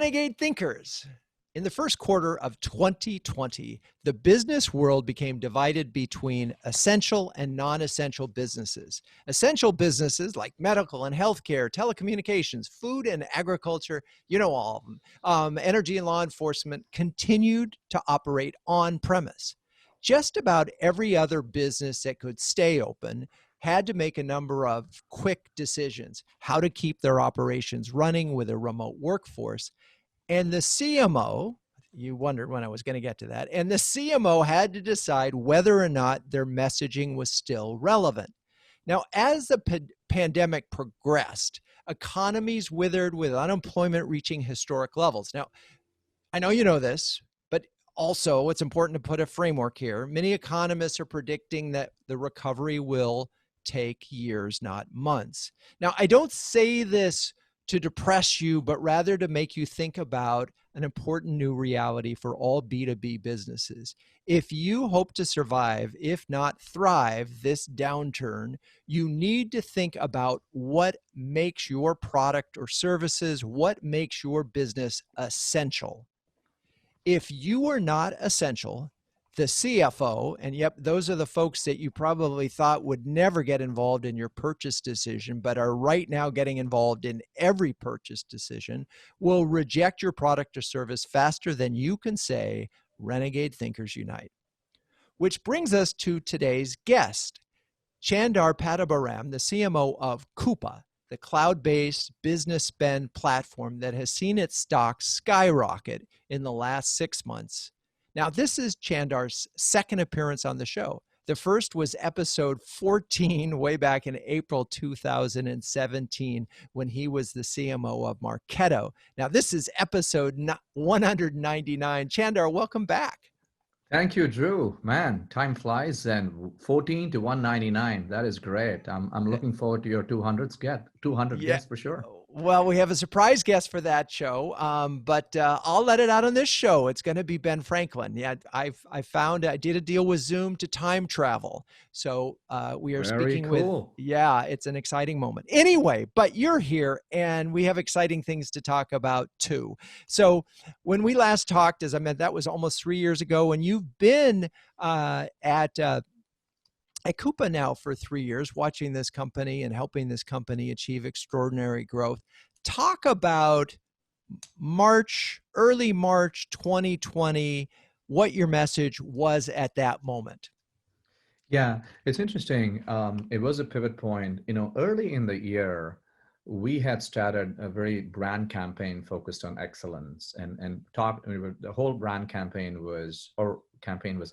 Renegade thinkers. In the first quarter of 2020, the business world became divided between essential and non-essential businesses. Essential businesses like medical and healthcare, telecommunications, food and agriculture, you know, all of them, energy and law enforcement continued to operate on premise. Just about every other business that could stay open had to make a number of quick decisions, how to keep their operations running with a remote workforce. And the CMO, you wondered when I was going to get to that, and the CMO had to decide whether or not their messaging was still relevant. Now, as the pandemic progressed, economies withered with unemployment reaching historic levels. Now, I know you know this, but also it's important to put a framework here. Many economists are predicting that the recovery will take years, not months. Now, I don't say this to depress you, but rather to make you think about an important new reality for all B2B businesses. If you hope to survive, if not thrive, this downturn, you need to think about what makes your product or services, what makes your business essential. If you are not essential, the CFO, and yep, those are the folks that you probably thought would never get involved in your purchase decision, but are right now getting involved in every purchase decision, will reject your product or service faster than you can say, Renegade Thinkers Unite. Which brings us to today's guest, Chandar Pattabhiram, the CMO of Coupa, the cloud-based business spend platform that has seen its stock skyrocket in the last 6 months. Now, this is Chandar's second appearance on the show. The first was episode 14 way back in April 2017 when he was the CMO of Marketo. Now, this is episode 199. Chandar, welcome back. Thank you, Drew. Man, time flies, and 14 to 199. That is great. I'm looking forward to your 200 guests for sure. Well, we have a surprise guest for that show, but I'll let it out on this show. It's going to be Ben Franklin. Yeah, I did a deal with Zoom to time travel. So we are speaking with, yeah, it's an exciting moment. Anyway, but you're here and we have exciting things to talk about too. So when we last talked, as I meant, that was almost 3 years ago, and you've been at Coupa now for 3 years, watching this company and helping this company achieve extraordinary growth. Talk about early March 2020, what your message was at that moment. Yeah, it's interesting. It was a pivot point. Early in the year, we had started a very brand campaign focused on excellence, and the whole brand campaign was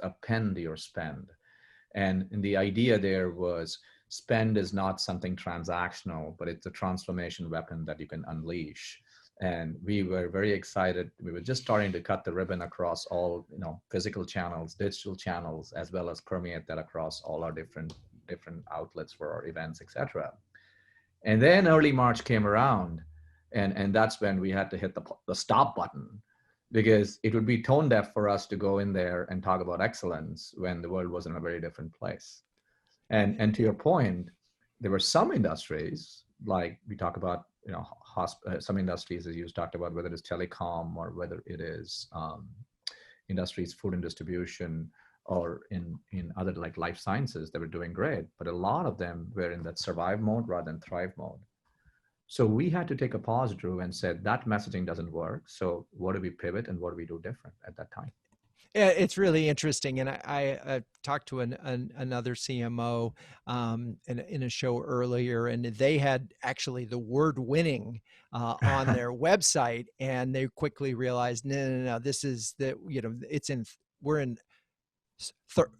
append your spend. And the idea there was spend is not something transactional, but it's a transformation weapon that you can unleash. And we were very excited. We were just starting to cut the ribbon across all, physical channels, digital channels, as well as permeate that across all our different outlets for our events, etc. And then early March came around, and that's when we had to hit the stop button, because it would be tone deaf for us to go in there and talk about excellence when the world was in a very different place. And to your point, there were some industries, like we talk about, some industries, as you talked about, whether it's telecom or whether it is industries, food and distribution, or in other like life sciences, they were doing great. But a lot of them were in that survive mode rather than thrive mode. So we had to take a pause, Drew, and said that messaging doesn't work. So what do we pivot and what do we do different at that time? Yeah, it's really interesting. And I talked to another CMO in a show earlier, and they had actually the word winning on their website, and they quickly realized, no, this is we're in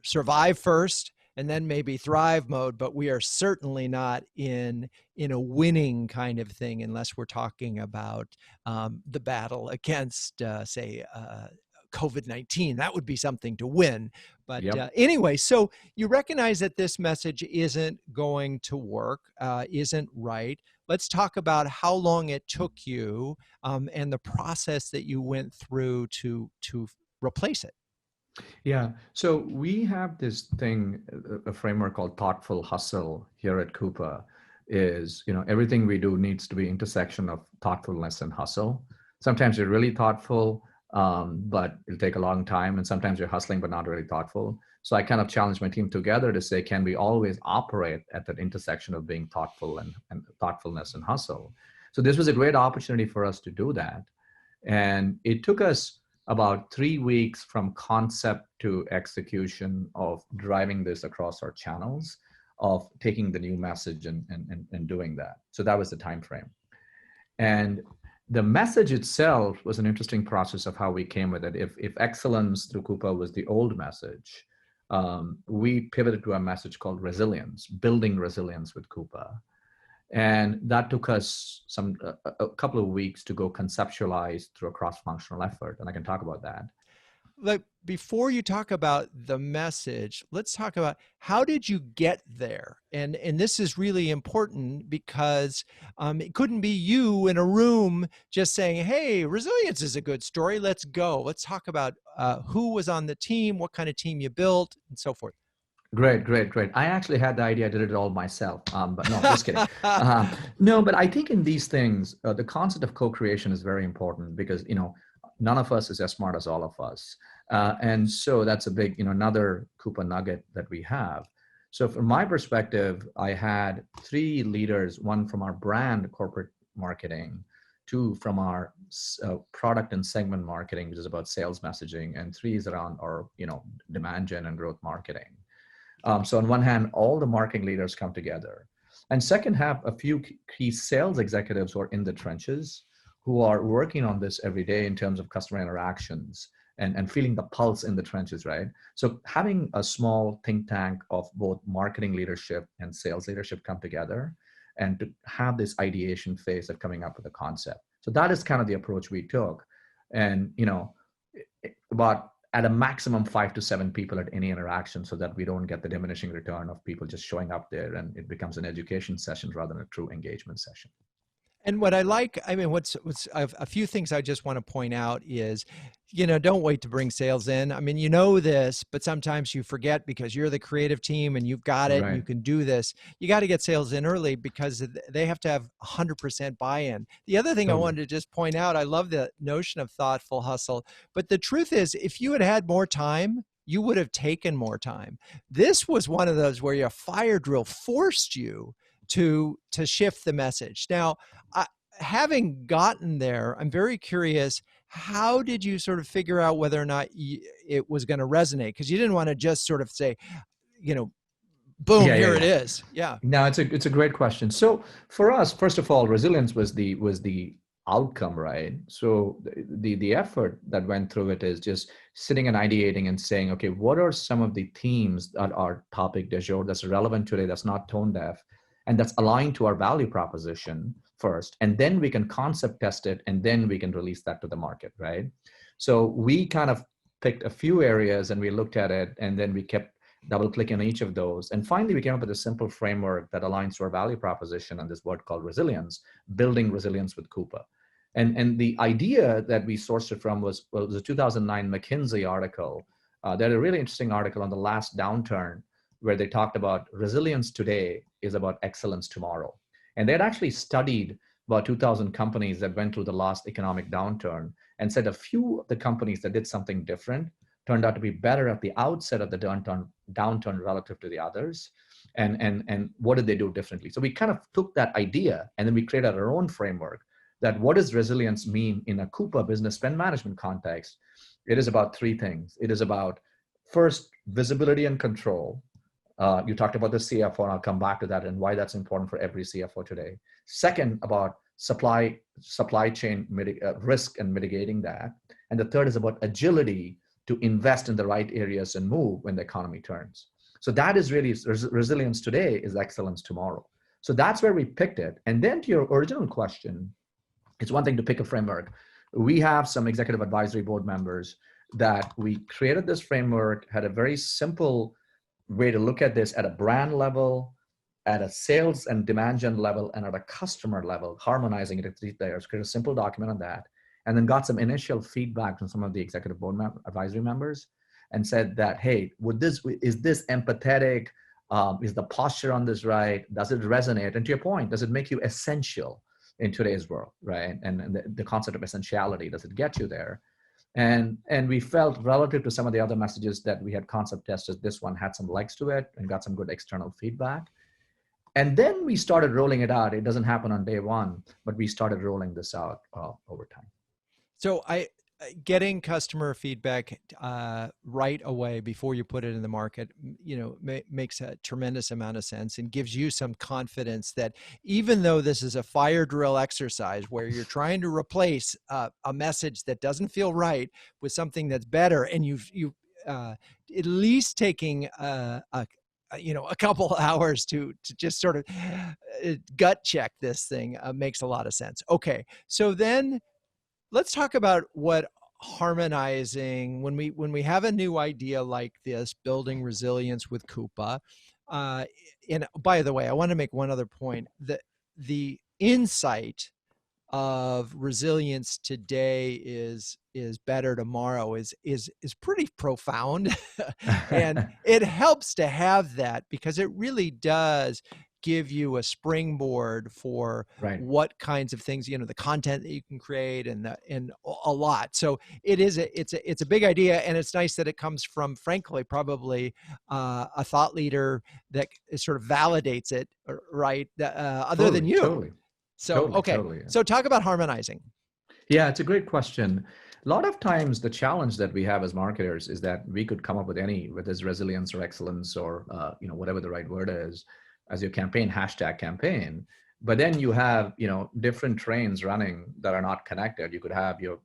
survive first, and then maybe thrive mode, but we are certainly not in a winning kind of thing unless we're talking about the battle against, say, COVID-19. That would be something to win. But anyway, so you recognize that this message isn't going to work, isn't right. Let's talk about how long it took you and the process that you went through to replace it. Yeah, so we have this thing, a framework called thoughtful hustle here at Coupa. Is everything we do needs to be intersection of thoughtfulness and hustle. Sometimes you're really thoughtful, but it'll take a long time. And sometimes you're hustling, but not really thoughtful. So I kind of challenged my team together to say, can we always operate at that intersection of being thoughtful and thoughtfulness and hustle? So this was a great opportunity for us to do that. And it took us about 3 weeks from concept to execution of driving this across our channels, of taking the new message and doing that. So that was the time frame. And the message itself was an interesting process of how we came with it. If excellence through Coupa was the old message, we pivoted to a message called resilience, building resilience with Coupa. And that took us a couple of weeks to go conceptualize through a cross-functional effort. And I can talk about that. Like, before you talk about the message, let's talk about how did you get there? And this is really important because it couldn't be you in a room just saying, hey, resilience is a good story. Let's go. Let's talk about who was on the team, what kind of team you built, and so forth. Great. I actually had the idea. I did it all myself. But no, just kidding. No, but I think in these things, the concept of co-creation is very important because, none of us is as smart as all of us. And so that's a big, another Coupa nugget that we have. So from my perspective, I had 3 leaders, one from our brand corporate marketing, 2 from our product and segment marketing, which is about sales messaging, and 3 is around our, demand gen and growth marketing. So on one hand, all the marketing leaders come together. And second, have a few key sales executives who are in the trenches, who are working on this every day in terms of customer interactions and feeling the pulse in the trenches, right? So having a small think tank of both marketing leadership and sales leadership come together and to have this ideation phase of coming up with a concept. So that is kind of the approach we took. And, about at a maximum 5 to 7 people at any interaction so that we don't get the diminishing return of people just showing up there and it becomes an education session rather than a true engagement session. And what I like, what's a few things I just want to point out is, don't wait to bring sales in. This, but sometimes you forget because you're the creative team and you've got it and you can do this. You got to get sales in early because they have to have 100% buy-in. The other thing I wanted to just point out, I love the notion of thoughtful hustle, but the truth is if you had had more time, you would have taken more time. This was one of those where your fire drill forced you to shift the message. Now, having gotten there, I'm very curious, how did you sort of figure out whether or not it was going to resonate? Because you didn't want to just sort of say, boom, here it is. Yeah. No, it's a great question. So for us, first of all, resilience was the outcome, right? So the effort that went through it is just sitting and ideating and saying, okay, what are some of the themes that are topic du jour that's relevant today, that's not tone deaf, and that's aligned to our value proposition first, and then we can concept test it, and then we can release that to the market, right? So we kind of picked a few areas and we looked at it, and then we kept double clicking on each of those. And finally, we came up with a simple framework that aligns to our value proposition and this word called resilience, building resilience with Coupa. And the idea that we sourced it from was a 2009 McKinsey article. They had a really interesting article on the last downturn where they talked about resilience today is about excellence tomorrow. And they had actually studied about 2,000 companies that went through the last economic downturn and said a few of the companies that did something different turned out to be better at the outset of the downturn relative to the others. And what did they do differently? So we kind of took that idea and then we created our own framework that what does resilience mean in a Coupa business spend management context? It is about 3 things. It is about, first, visibility and control. You talked about the CFO, and I'll come back to that and why that's important for every CFO today. Second, about supply chain risk and mitigating that. And the third is about agility to invest in the right areas and move when the economy turns. So that is really resilience today is excellence tomorrow. So that's where we picked it. And then to your original question, it's one thing to pick a framework. We have some executive advisory board members that we created this framework, had a very simple way to look at this at a brand level, at a sales and demand gen level, and at a customer level, harmonizing it at 3 layers, create a simple document on that, and then got some initial feedback from some of the executive board advisory members and said that, hey, is this empathetic? Is the posture on this right? Does it resonate? And to your point, does it make you essential? in today's world, right? And the concept of essentiality, does it get you there? And we felt relative to some of the other messages that we had concept tested, this one had some legs to it and got some good external feedback. And then we started rolling it out. It doesn't happen on day one, but we started rolling this out over time. So getting customer feedback right away before you put it in the market, makes a tremendous amount of sense and gives you some confidence that even though this is a fire drill exercise where you're trying to replace a message that doesn't feel right with something that's better, and you've at least taking a couple hours to just sort of gut check this thing makes a lot of sense. Okay, so then let's talk about what harmonizing, when we have a new idea like this, building resilience with Coupa. And by the way, I want to make one other point, that the insight of resilience today is better tomorrow is pretty profound. And it helps to have that, because it really does give you a springboard for Right. what kinds of things, the content that you can create, and a lot. So it's a big idea, and it's nice that it comes from, frankly, probably a thought leader that sort of validates it, right? Other than you. Totally. So, okay. Totally, yeah. So talk about harmonizing. Yeah, it's a great question. A lot of times the challenge that we have as marketers is that we could come up with whether it's resilience or excellence or whatever the right word is, as your campaign, hashtag campaign. But then you have different trains running that are not connected. You could have your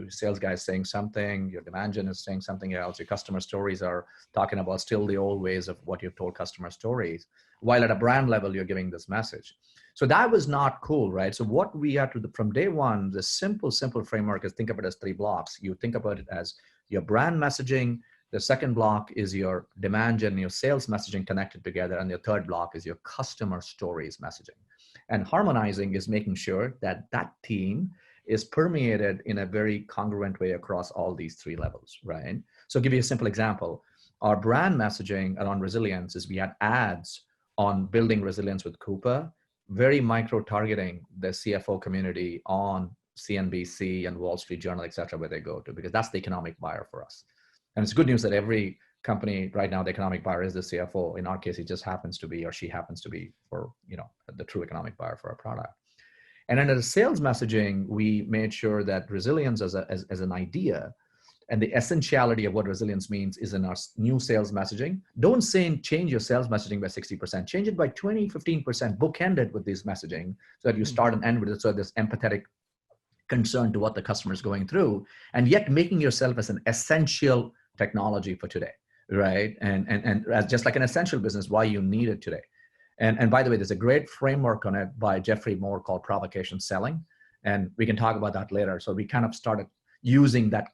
sales guys saying something, your demand gen is saying something else, your customer stories are talking about still the old ways of what you've told customer stories, while at a brand level you're giving this message. So that was not cool, right? So what we had to do from day one, the simple framework is, think of it as 3 blocks. You think about it as your brand messaging. The second block is your demand gen, your sales messaging connected together. And the third block is your customer stories messaging. And harmonizing is making sure that that team is permeated in a very congruent way across all these 3 levels, right? So I'll give you a simple example. Our brand messaging around resilience is we had ads on building resilience with Coupa, very micro targeting the CFO community on CNBC and Wall Street Journal, et cetera, where they go to, because that's the economic buyer for us. And it's good news that every company right now, the economic buyer is the CFO. In our case, it just happens to be, or she happens to be, for the true economic buyer for our product. And under the sales messaging, we made sure that resilience as an idea and the essentiality of what resilience means is in our new sales messaging. Don't say change your sales messaging by 60%. Change it by 20, 15%, bookended with this messaging, so that you start and end with it. So this empathetic concern to what the customer is going through, and yet making yourself as an essential technology for today, right? And as just like an essential business, why you need it today. And by the way, there's a great framework on it by Geoffrey Moore called provocation selling. And we can talk about that later. So we kind of started using that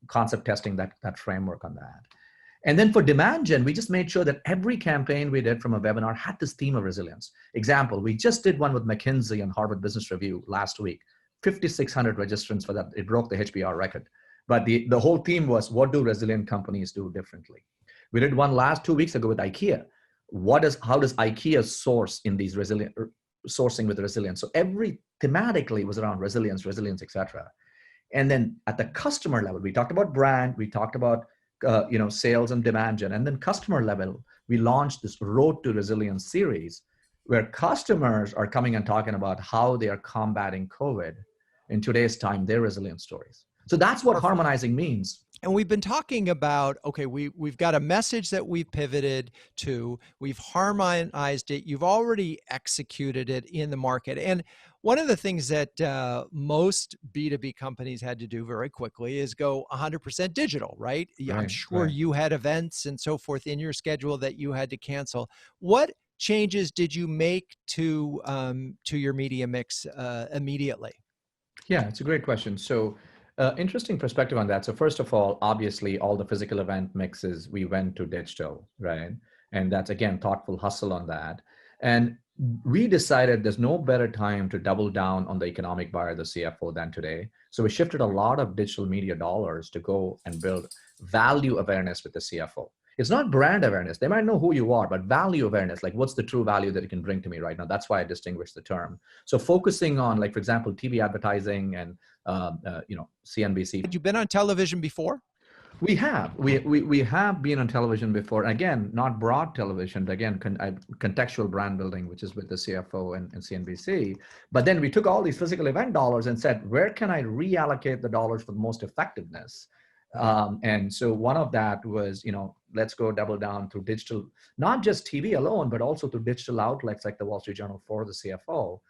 concept testing, that framework on that. And then for demand gen, we just made sure that every campaign we did from a webinar had this theme of resilience. Example, we just did one with McKinsey and Harvard Business Review last week, 5,600 registrants for that. It broke the HBR record. But the whole theme was, what do resilient companies do differently? We did one 2 weeks ago with IKEA. How does IKEA source in these sourcing with resilience? So every thematically was around resilience, et cetera. And then at the customer level, we talked about brand, we talked about sales and demand gen, and then customer level, we launched this Road to Resilience series, where customers are coming and talking about how they are combating COVID in today's time, their resilience stories. So that's what harmonizing means. And we've been talking about, okay, we've got a message that we've pivoted to, we've harmonized it, you've already executed it in the market. And one of the things that most B2B companies had to do very quickly is go 100% digital, right? I'm sure you had events and so forth in your schedule that you had to cancel. What changes did you make to your media mix immediately? Yeah, it's a great question. So interesting perspective on that. So first of all, obviously all the physical event mixes, we went to digital, right? And that's, again, thoughtful hustle on that. And we decided there's no better time to double down on the economic buyer, the CFO, than today. So we shifted a lot of digital media dollars to go and build value awareness with the CFO. It's not brand awareness. They might know who you are, but value awareness, like what's the true value that it can bring to me right now? That's why I distinguish the term. So focusing on, like, for example, TV advertising and, CNBC. Had you been on television before? We have been on television before. Again, not broad television, but again, contextual brand building, which is with the CFO and CNBC. But then we took all these physical event dollars and said, where can I reallocate the dollars for the most effectiveness? And so one of that was, let's go double down through digital, not just TV alone, but also through digital outlets like the Wall Street Journal for the CFO,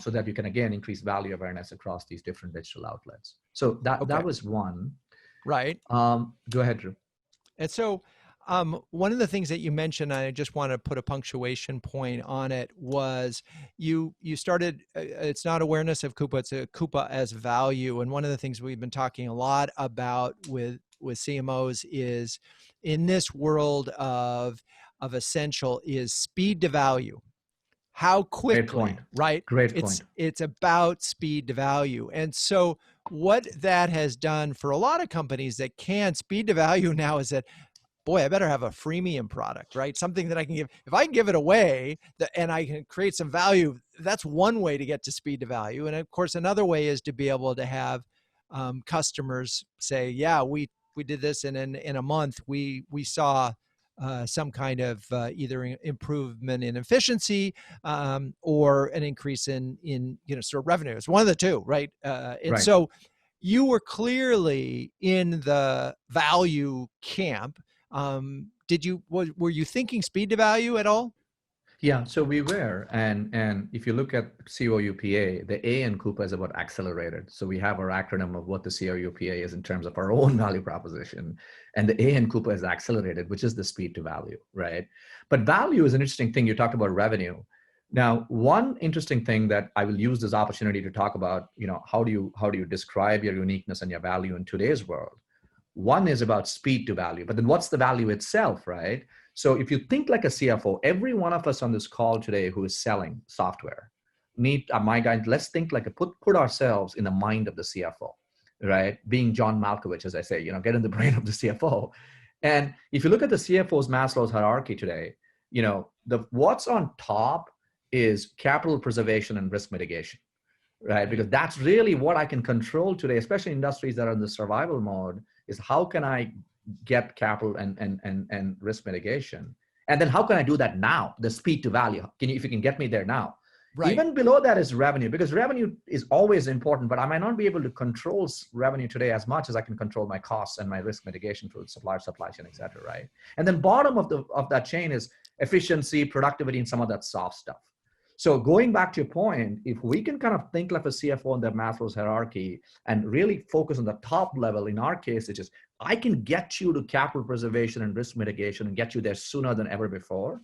so that you can, again, increase value awareness across these different digital outlets. So that was one. Right. Go ahead, Drew. And so one of the things that you mentioned, I just want to put a punctuation point on it, was you started, it's not awareness of Coupa, it's a Coupa as value. And one of the things we've been talking a lot about with CMOs is, in this world of essential, is speed to value. How quickly, right? Great point. It's about speed to value. And so what that has done for a lot of companies that can speed to value now is that, boy, I better have a freemium product, right? Something that I can give. If I can give it away and I can create some value, that's one way to get to speed to value. And of course, another way is to be able to have customers say, yeah, we did this, and in a month we saw some kind of either improvement in efficiency or an increase in sort of revenue. It's one of the two, right? And so you were clearly in the value camp. Were you thinking speed to value at all? Yeah, so we were, and if you look at COUPA, the A in Coupa is about accelerated. So we have our acronym of what the COUPA is in terms of our own value proposition, and the A in Coupa is accelerated, which is the speed to value, right? But value is an interesting thing. You talked about revenue. Now, one interesting thing that I will use this opportunity to talk about, how do you describe your uniqueness and your value in today's world? One is about speed to value, but then what's the value itself, right? So if you think like a CFO, every one of us on this call today who is selling software, let's think like put ourselves in the mind of the CFO, right? Being John Malkovich, as I say, get in the brain of the CFO. And if you look at the CFO's Maslow's hierarchy today, what's on top is capital preservation and risk mitigation, right? Because that's really what I can control today, especially in industries that are in the survival mode, is how can I get capital and risk mitigation? And then how can I do that now? The speed to value. If you can get me there now. Right. Even below that is revenue, because revenue is always important, but I might not be able to control revenue today as much as I can control my costs and my risk mitigation through supply chain, et cetera, right? And then bottom of that chain is efficiency, productivity, and some of that soft stuff. So going back to your point, if we can kind of think like a CFO in the Maslow's hierarchy and really focus on the top level, in our case, it's just, I can get you to capital preservation and risk mitigation and get you there sooner than ever before,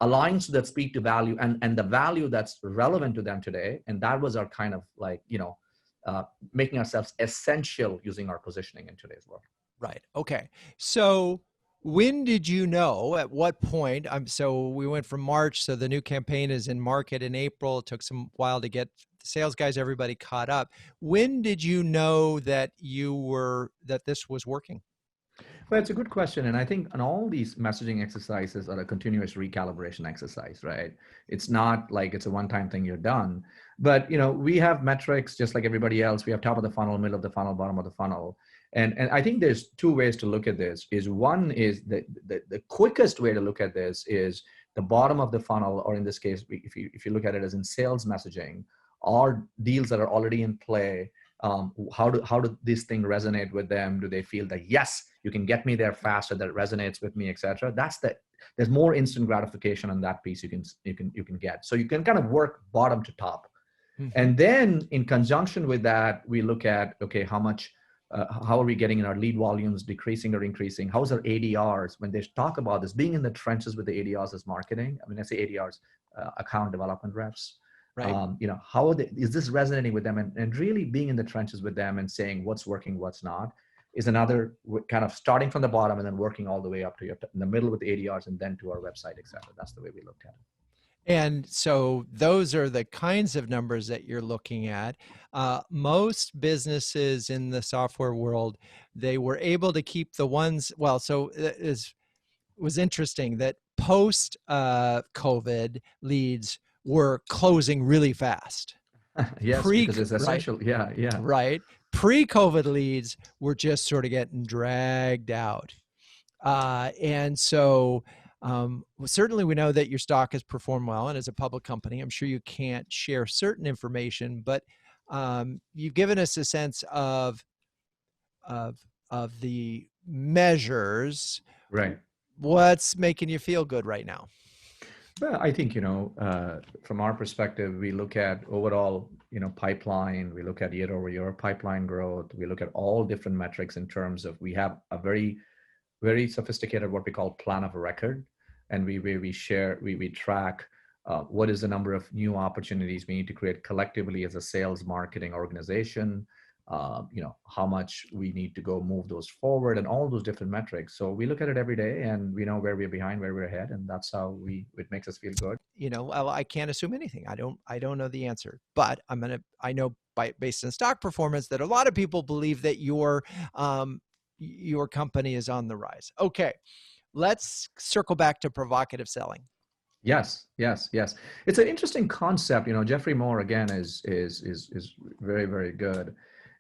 aligns to that speed to value and the value that's relevant to them today. And that was our kind of like, making ourselves essential using our positioning in today's world. Right. Okay. So when did you know, at what point? So we went from March, so the new campaign is in market in April. It took some while to get the sales guys, everybody caught up. When did you know that that this was working? Well, it's a good question. And I think on all these messaging exercises are a continuous recalibration exercise, right? It's not like it's a one-time thing, you're done. But, we have metrics just like everybody else. We have top of the funnel, middle of the funnel, bottom of the funnel. And I think there's two ways to look at this. One is the quickest way to look at this is the bottom of the funnel, or in this case, if you look at it as in sales messaging, or deals that are already in play. How do these things resonate with them? Do they feel that, yes, you can get me there faster, that resonates with me, et cetera? There's more instant gratification on that piece you can get. So you can kind of work bottom to top. Mm-hmm. And then in conjunction with that, we look at, okay, how are we getting in our lead volumes, decreasing or increasing? How's our ADRs? When they talk about this, being in the trenches with the ADRs as marketing, I say ADRs, account development reps. Right. Is this resonating with them? And really being in the trenches with them and saying what's working, what's not, is another kind of starting from the bottom and then working all the way up to in the middle with the ADRs and then to our website, et cetera. That's the way we looked at it. And so those are the kinds of numbers that you're looking at. Most businesses in the software world, they were able to keep the ones, was interesting that post COVID leads were closing really fast. Yes, because it's Right, essential. Yeah, yeah. right. Pre-COVID leads were just sort of getting dragged out. And so certainly we know that your stock has performed well, and as a public company, I'm sure you can't share certain information, but you've given us a sense of of the measures. Right. What's making you feel good right now? Well, I think, from our perspective, we look at overall, pipeline, we look at year over year pipeline growth, we look at all different metrics in terms of we have a very, very sophisticated, what we call plan of record. And we track what is the number of new opportunities we need to create collectively as a sales marketing organization, how much we need to go move those forward and all those different metrics. So we look at it every day and we know where we're behind, where we're ahead. And that's how it makes us feel good. Well, I can't assume anything. I don't know the answer, but I know based on stock performance that a lot of people believe that your company is on the rise. Okay. Let's circle back to provocative selling. Yes, yes, yes. It's an interesting concept. Geoffrey Moore again is very, very good.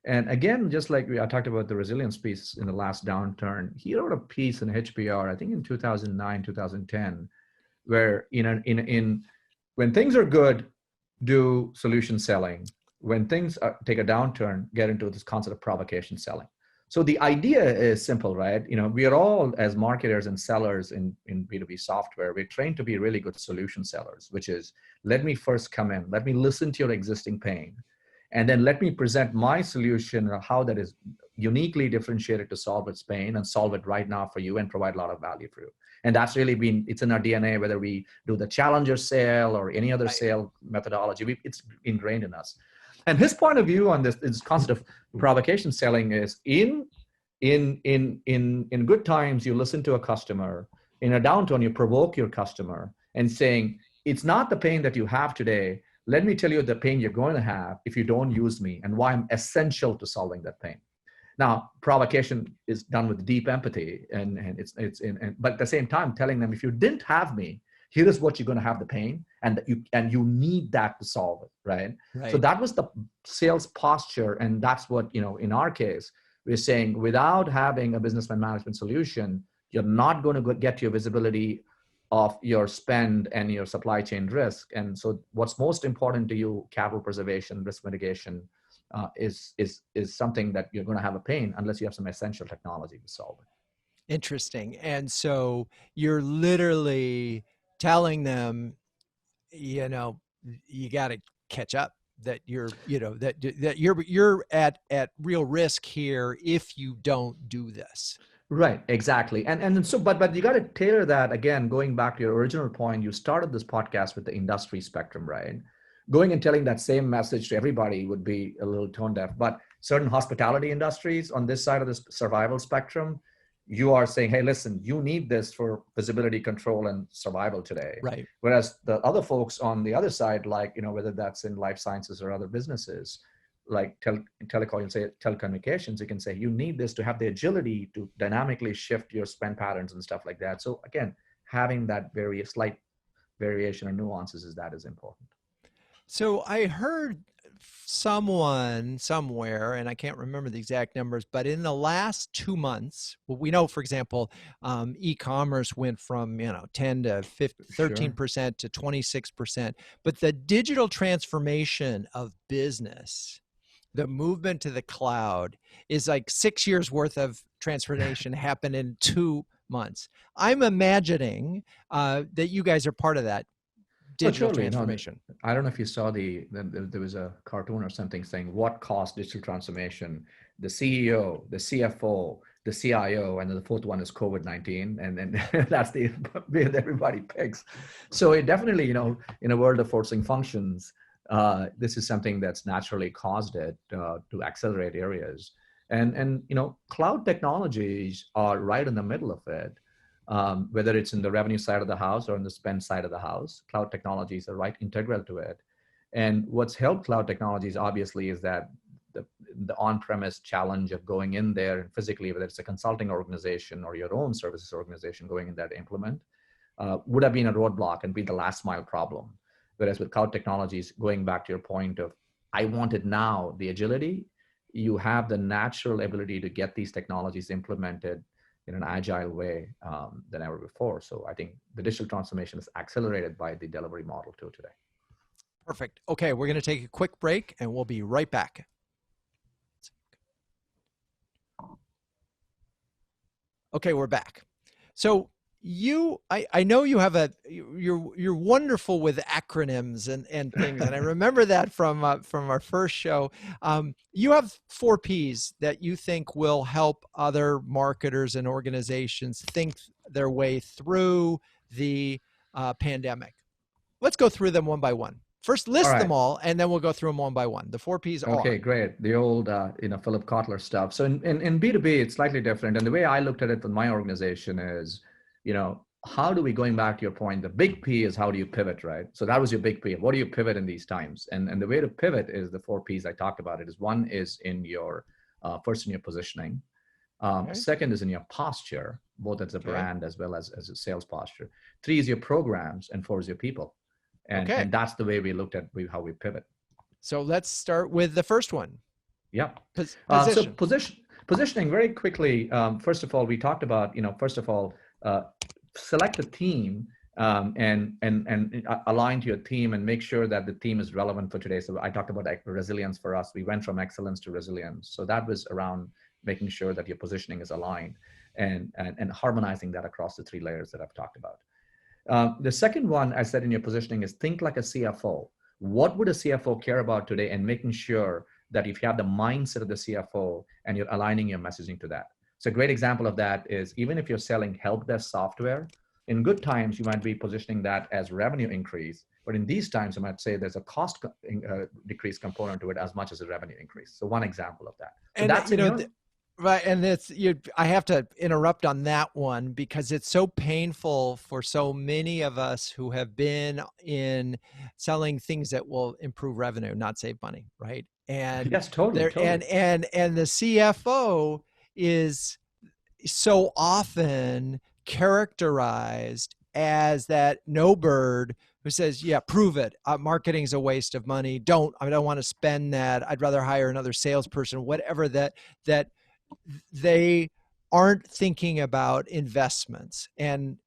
And again, just like I talked about the resilience piece in the last downturn, he wrote a piece in HBR, I think in 2009, 2010, where in when things are good, do solution selling. When things take a downturn, get into this concept of provocation selling. So the idea is simple, right? We are all, as marketers and sellers in B2B software, we're trained to be really good solution sellers, which is, let me first come in, let me listen to your existing pain, and then let me present my solution or how that is uniquely differentiated to solve its pain and solve it right now for you and provide a lot of value for you. And that's really it's in our DNA, whether we do the challenger sale or any other sale methodology, it's ingrained in us. And his point of view on this concept of provocation selling is in good times, you listen to a customer. In a downturn, you provoke your customer and saying, it's not the pain that you have today. Let me tell you the pain you're going to have if you don't use me and why I'm essential to solving that pain. Now, provocation is done with deep empathy, but at the same time, telling them, if you didn't have me, here is what you're going to have the pain, and you need that to solve it, right? So that was the sales posture, and that's what, in our case, we're saying, without having a business management solution, you're not going to get your visibility of your spend and your supply chain risk. And so what's most important to you, capital preservation, risk mitigation, is something that you're going to have a pain unless you have some essential technology to solve it. Interesting. And so you're literally telling them, you got to catch up, that you're at real risk here if you don't do this. Right, exactly. And so, but you got to tailor that, again, going back to your original point. You started this podcast with the industry spectrum, right? Going and telling that same message to everybody would be a little tone deaf, but certain hospitality industries on this side of this survival spectrum, you are saying, hey, listen, you need this for visibility, control, and survival today. Right. Whereas the other folks on the other side, like, whether that's in life sciences or other businesses, like telecommunications, you can say, you need this to have the agility to dynamically shift your spend patterns and stuff like that. So again, having that slight variation or nuances is important. So I heard someone somewhere, and I can't remember the exact numbers, but in the last 2 months, well, we know, for example, e-commerce went from 10 to 13% to 26%, but the digital transformation of business, the movement to the cloud, is like 6 years worth of transformation happened in 2 months. I'm imagining that you guys are part of that digital transformation. I don't know if you saw there was a cartoon or something saying what cost digital transformation, the CEO, the CFO, the CIO, and then the fourth one is COVID-19. And then that's the bit everybody picks. So it definitely, in a world of forcing functions, this is something that's naturally caused it to accelerate areas. And cloud technologies are right in the middle of it. Whether it's in the revenue side of the house or in the spend side of the house, cloud technologies are right integral to it. And what's helped cloud technologies, obviously, is that the on-premise challenge of going in there and physically, whether it's a consulting organization or your own services organization going in there to implement, would have been a roadblock and be the last mile problem. Whereas with cloud technologies, going back to your point of, I want it now, the agility, you have the natural ability to get these technologies implemented in an agile way than ever before. So I think the digital transformation is accelerated by the delivery model too today. Perfect. Okay, we're going to take a quick break and we'll be right back. Okay, we're back. So I know you have you're wonderful with acronyms and things, and I remember that from our first show. You have 4 Ps that you think will help other marketers and organizations think their way through the pandemic. Let's go through them one by one. First, list them all, and then we'll go through them one by one. The 4 Ps are. Okay, great. The old, Philip Kotler stuff. So in B2B, it's slightly different. And the way I looked at it with my organization is, how do we, going back to your point, the big P is how do you pivot, right? So that was your big P. What do you pivot in these times? And the way to pivot is the 4 Ps I talked about. It is one is in your, first in your positioning. Second is in your posture, both as a brand as well as a sales posture. 3 is your programs, and 4 is your people. And that's the way we looked at how we pivot. So let's start with the first one. Yeah. So positioning very quickly. First of all, we talked about, select a team and align to your team and make sure that the team is relevant for today. So I talked about resilience for us. We went from excellence to resilience. So that was around making sure that your positioning is aligned and harmonizing that across the 3 layers that I've talked about. The second one I said in your positioning is think like a CFO. What would a CFO care about today, and making sure that if you have the mindset of the CFO and you're aligning your messaging to that. So a great example of that is even if you're selling help desk software, in good times, you might be positioning that as revenue increase. But in these times, you might say there's a cost decrease component to it as much as a revenue increase. So one example of that. So and that's, right. And I have to interrupt on that one because it's so painful for so many of us who have been in selling things that will improve revenue, not save money. Right. And yes, totally. And the CFO is so often characterized as that no bird who says, yeah, prove it. Marketing is a waste of money. I don't want to spend that. I'd rather hire another salesperson, whatever that they aren't thinking about investments. And,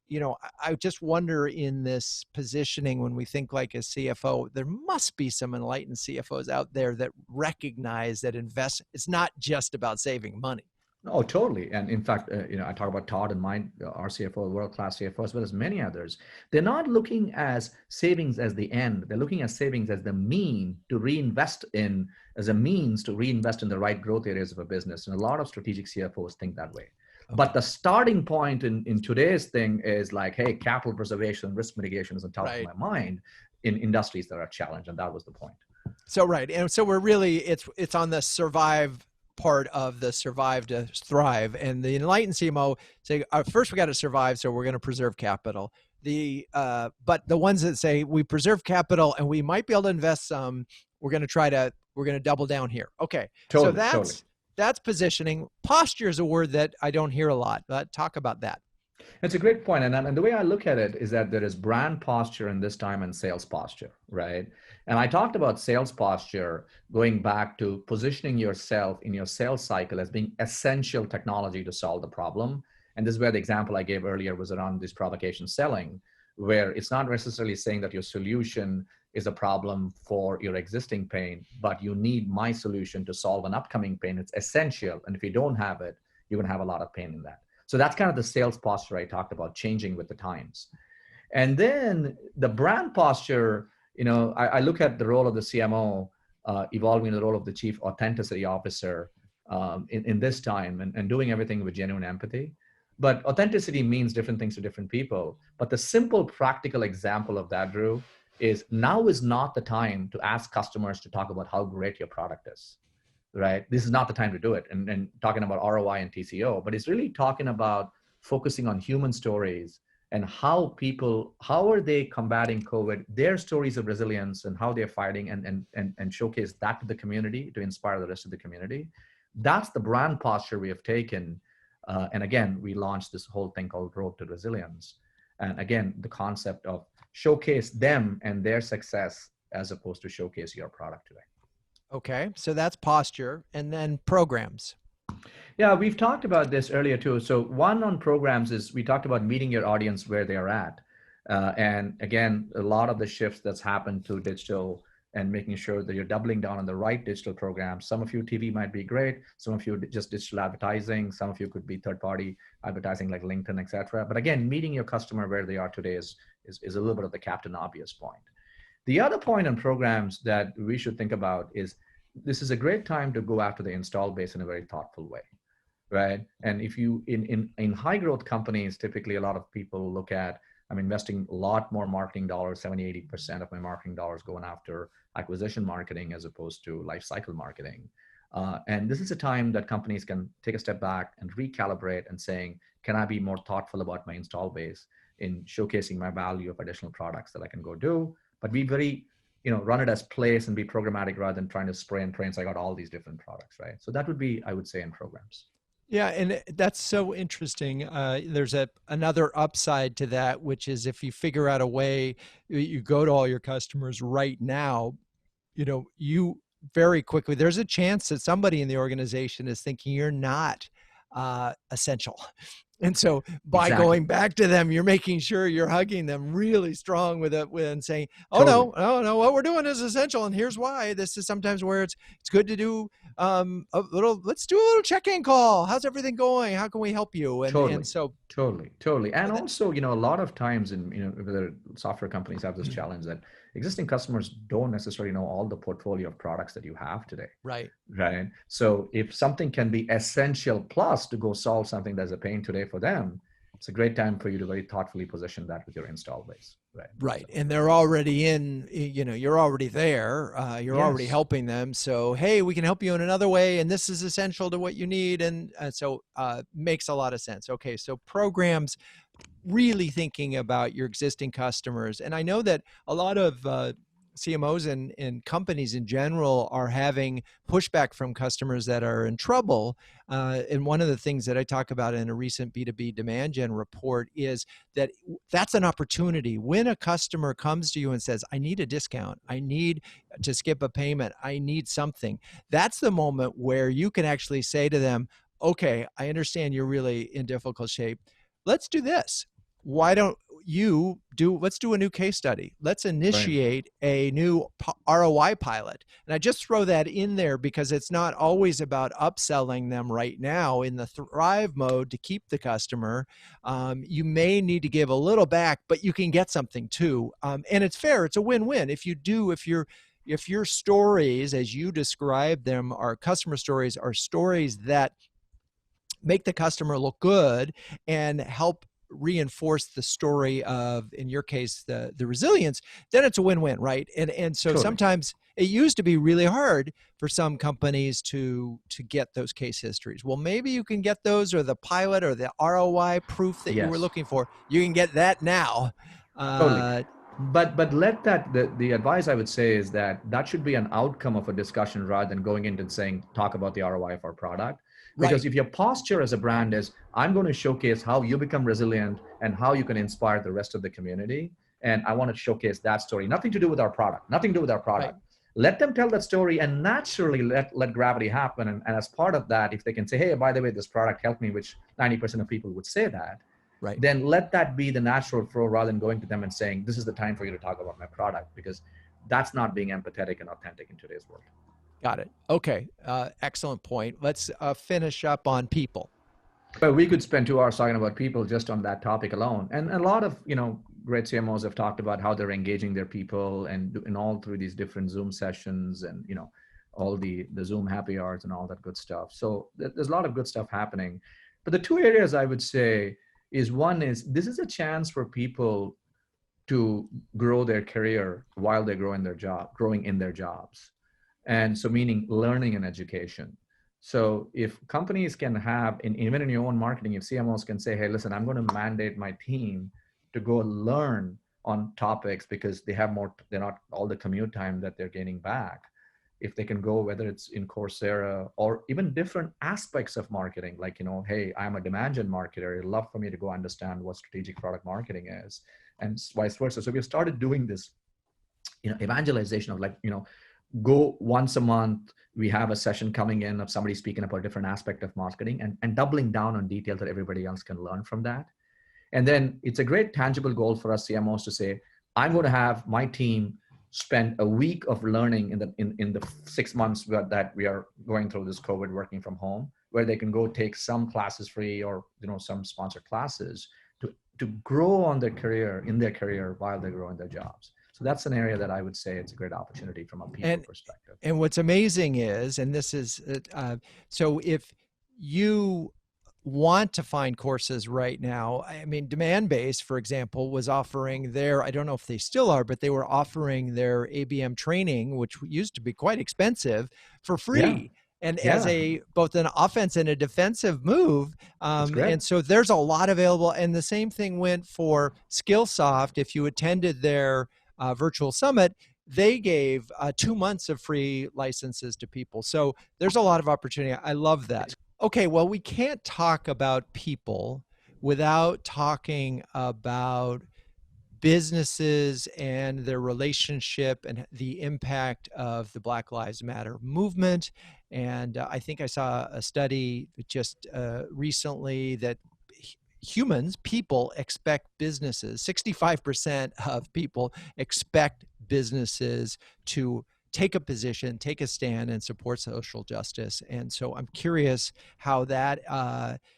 I just wonder in this positioning, when we think like a CFO, there must be some enlightened CFOs out there that recognize that it's not just about saving money. Oh, totally. And in fact, I talk about Todd and our CFO, world-class CFO, as well as many others. They're not looking as savings as the end. They're looking at savings as the means to reinvest in the right growth areas of a business. And a lot of strategic CFOs think that way. Okay. But the starting point in today's thing is like, hey, capital preservation, risk mitigation is on top of my mind in industries that are challenged. And that was the point. So, right. And so we're really, it's on the survive part of the survive to thrive, and the enlightened CMO say, first we got to survive, so we're going to preserve capital. But the ones that say we preserve capital and we might be able to invest some, we're going to double down here. Okay, totally, so that's positioning. Posture is a word that I don't hear a lot, but talk about that. It's a great point. And the way I look at it is that there is brand posture in this time and sales posture, right? And I talked about sales posture going back to positioning yourself in your sales cycle as being essential technology to solve the problem. And this is where the example I gave earlier was around this provocation selling, where it's not necessarily saying that your solution is a problem for your existing pain, but you need my solution to solve an upcoming pain. It's essential. And if you don't have it, you're going to have a lot of pain in that. So that's kind of the sales posture I talked about, changing with the times. And then the brand posture, I look at the role of the CMO evolving the role of the chief authenticity officer in this time and doing everything with genuine empathy. But authenticity means different things to different people. But the simple practical example of that, Drew, is now is not the time to ask customers to talk about how great your product is. Right? This is not the time to do it and talking about ROI and TCO, but it's really talking about focusing on human stories and how are they combating COVID, their stories of resilience and how they're fighting, and showcase that to the community to inspire the rest of the community. That's the brand posture we have taken. And again, we launched this whole thing called Road to Resilience. And again, the concept of showcase them and their success as opposed to showcase your product today. Okay, so that's posture, and then programs. Yeah, we've talked about this earlier too. So one on programs is we talked about meeting your audience where they are at. And again, a lot of the shifts that's happened to digital and making sure that you're doubling down on the right digital programs. Some of you TV might be great. Some of you just digital advertising. Some of you could be third-party advertising like LinkedIn, et cetera. But again, meeting your customer where they are today is a little bit of the Captain Obvious point. The other point on programs that we should think about is this is a great time to go after the install base in a very thoughtful way, right? And if you, in high growth companies, typically a lot of people look at, I'm investing a lot more marketing dollars, 70, 80% of my marketing dollars going after acquisition marketing as opposed to life cycle marketing. And this is a time that companies can take a step back and recalibrate and saying, can I be more thoughtful about my install base in showcasing my value of additional products that I can go do, but be very, run it as place and be programmatic rather than trying to spray and pray and say, I got all these different products, right? So that would be, I would say, in programs. Yeah, and that's so interesting. There's another upside to that, which is if you figure out a way, you go to all your customers right now, you very quickly, there's a chance that somebody in the organization is thinking you're not essential. And so by going back to them, you're making sure you're hugging them really strong with it and saying, oh, totally. No, what we're doing is essential. And here's why. This is sometimes where it's good to do let's do a little check-in call. How's everything going? How can we help you? And so totally. And also, a lot of times the software companies have this challenge that existing customers don't necessarily know all the portfolio of products that you have today. Right. So if something can be essential plus to go solve something that's a pain today for them, it's a great time for you to very thoughtfully position that with your install base. Right. So, and they're already in, you're already there. You're already helping them. So, hey, we can help you in another way. And this is essential to what you need. And so makes a lot of sense. Okay. So programs, really thinking about your existing customers. And I know that a lot of CMOs and companies in general are having pushback from customers that are in trouble. And one of the things that I talk about in a recent B2B demand gen report is that that's an opportunity. When a customer comes to you and says, I need a discount, I need to skip a payment, I need something, that's the moment where you can actually say to them, okay, I understand you're really in difficult shape. Let's do this. Why don't let's do a new case study. Let's initiate a new ROI pilot. And I just throw that in there because it's not always about upselling them right now in the thrive mode to keep the customer. You may need to give a little back, but you can get something too. And it's fair. It's a win-win. If your stories, as you describe them, are customer stories, are stories that make the customer look good and help reinforce the story of, in your case, the resilience, then it's a win-win, right? And so totally. Sometimes it used to be really hard for some companies to get those case histories. Well, maybe you can get those, or the pilot or the ROI proof that you were looking for. You can get that now. Totally. But let that, the advice I would say is that should be an outcome of a discussion rather than going into saying, talk about the ROI of our product. Because if your posture as a brand is, I'm going to showcase how you become resilient and how you can inspire the rest of the community, and I want to showcase that story, nothing to do with our product. Right. Let them tell that story and naturally let gravity happen. And as part of that, if they can say, hey, by the way, this product helped me, which 90% of people would say that, then let that be the natural flow rather than going to them and saying, this is the time for you to talk about my product, because that's not being empathetic and authentic in today's world. Got it. Okay. Excellent point. Let's finish up on people. Well, we could spend 2 hours talking about people just on that topic alone. And a lot of, great CMOs have talked about how they're engaging their people and all through these different Zoom sessions and, all the Zoom happy hours and all that good stuff. So there's a lot of good stuff happening. But the 2 areas I would say is, one is, this is a chance for people to grow their career while they're growing in their jobs. And so meaning learning and education. So if companies can have, even in your own marketing, if CMOs can say, hey, listen, I'm going to mandate my team to go learn on topics because they're not all the commute time that they're gaining back. If they can go, whether it's in Coursera or even different aspects of marketing, like, hey, I'm a demand gen marketer. I'd love for me to go understand what strategic product marketing is, and vice versa. So we've started doing this, evangelization of, like, go once a month. We have a session coming in of somebody speaking about a different aspect of marketing, and doubling down on details that everybody else can learn from that. And then it's a great tangible goal for us CMOs to say, I'm going to have my team spend a week of learning in the 6 months that we are going through this COVID working from home, where they can go take some classes free or some sponsored classes to grow in their career while they grow in their jobs. So that's an area that I would say it's a great opportunity from a people perspective. And what's amazing is, and this is, so if you want to find courses right now, I mean, Demandbase, for example, was offering I don't know if they still are, but they were offering their ABM training, which used to be quite expensive, for free. Yeah. And as both an offense and a defensive move. And so there's a lot available. And the same thing went for Skillsoft. If you attended their virtual summit, they gave 2 months of free licenses to people. So there's a lot of opportunity. I love that. Okay, well, we can't talk about people without talking about businesses and their relationship and the impact of the Black Lives Matter movement. And I think I saw a study just recently that people expect businesses, 65% of people expect businesses to take a position, take a stand, and support social justice. And so I'm curious how that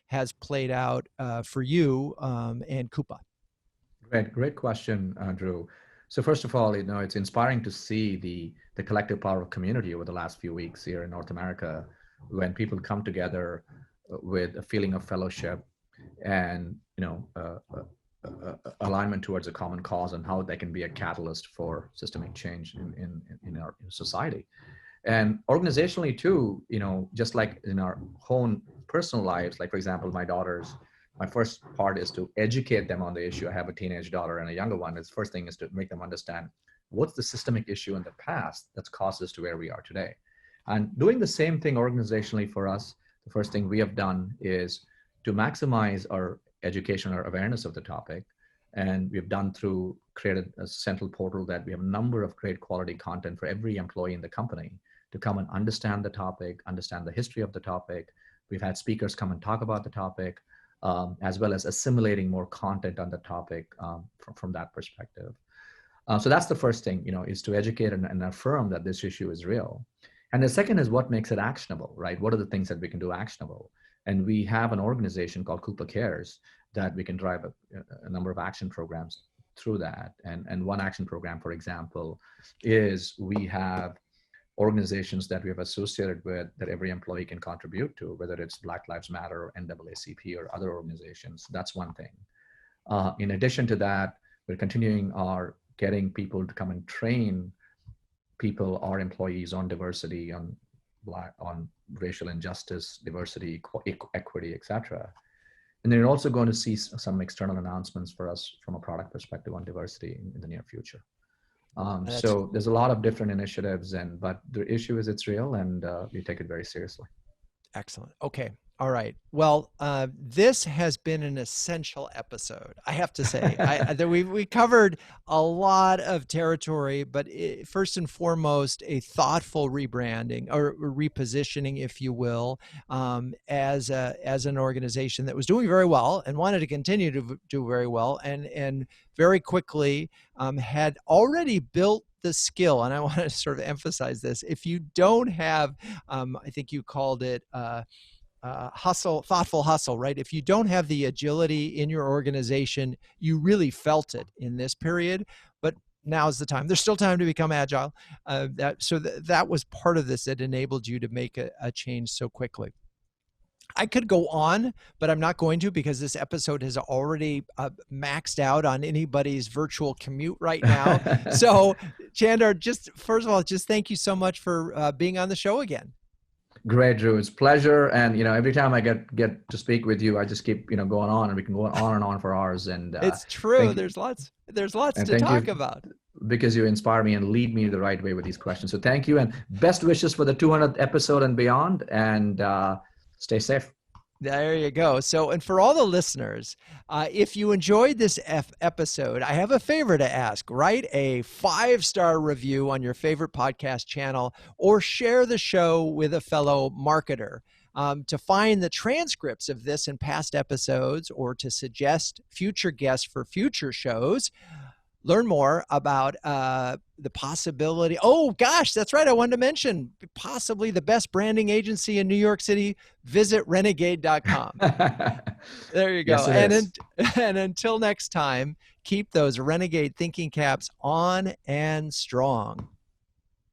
has played out for you and Coupa. Great question, Drew. So first of all, it's inspiring to see the collective power of community over the last few weeks here in North America, when people come together with a feeling of fellowship and alignment towards a common cause, and how they can be a catalyst for systemic change in our society. And organizationally too, just like in our own personal lives, like for example, my first part is to educate them on the issue. I have a teenage daughter and a younger one. The first thing is to make them understand what's the systemic issue in the past that's caused us to where we are today. And doing the same thing organizationally for us, the first thing we have done is to maximize our education or awareness of the topic. And we've created a central portal that we have a number of great quality content for every employee in the company to come and understand the topic, understand the history of the topic. We've had speakers come and talk about the topic, as well as assimilating more content on the topic from that perspective. So that's the first thing, is to educate and affirm that this issue is real. And the second is what makes it actionable, right? What are the things that we can do actionable? And we have an organization called Coupa Cares that we can drive a number of action programs through that. And one action program, for example, is we have organizations that we have associated with that every employee can contribute to, whether it's Black Lives Matter or NAACP or other organizations. That's one thing. In addition to that, we're continuing getting people to come and train people, our employees, on diversity, on racial injustice, diversity, equity, etc. And then you're also going to see some external announcements for us from a product perspective on diversity in the near future. So there's a lot of different initiatives, but the issue is it's real, and we take it very seriously. Excellent. Okay. All right. Well, this has been an essential episode, I have to say. We covered a lot of territory, but first and foremost, a thoughtful rebranding or repositioning, if you will, as an organization that was doing very well and wanted to continue to do very well, and very quickly had already built the skill. And I want to sort of emphasize this: if you don't have, I think you called it. Thoughtful hustle, right? If you don't have the agility in your organization, you really felt it in this period, but now's the time. There's still time to become agile. That was part of this that enabled you to make a change so quickly. I could go on, but I'm not going to, because this episode has already maxed out on anybody's virtual commute right now. So Chandar, first of all, thank you so much for being on the show again. Great, Drew. It's a pleasure. And, every time I get to speak with you, I just keep, going on, and we can go on and on for hours. And It's true. thank you. There's lots And to thank talk you about. because you inspire me and lead me the right way with these questions. So thank you, and best wishes for the 200th episode and beyond. And stay safe. There you go. So, and for all the listeners, if you enjoyed this episode, I have a favor to ask. Write a 5-star review on your favorite podcast channel, or share the show with a fellow marketer. To find the transcripts of this and past episodes, or to suggest future guests for future shows, learn more about the possibility. Oh, gosh, that's right. I wanted to mention possibly the best branding agency in New York City. Visit renegade.com. There you go. Yes, And until next time, keep those renegade thinking caps on and strong.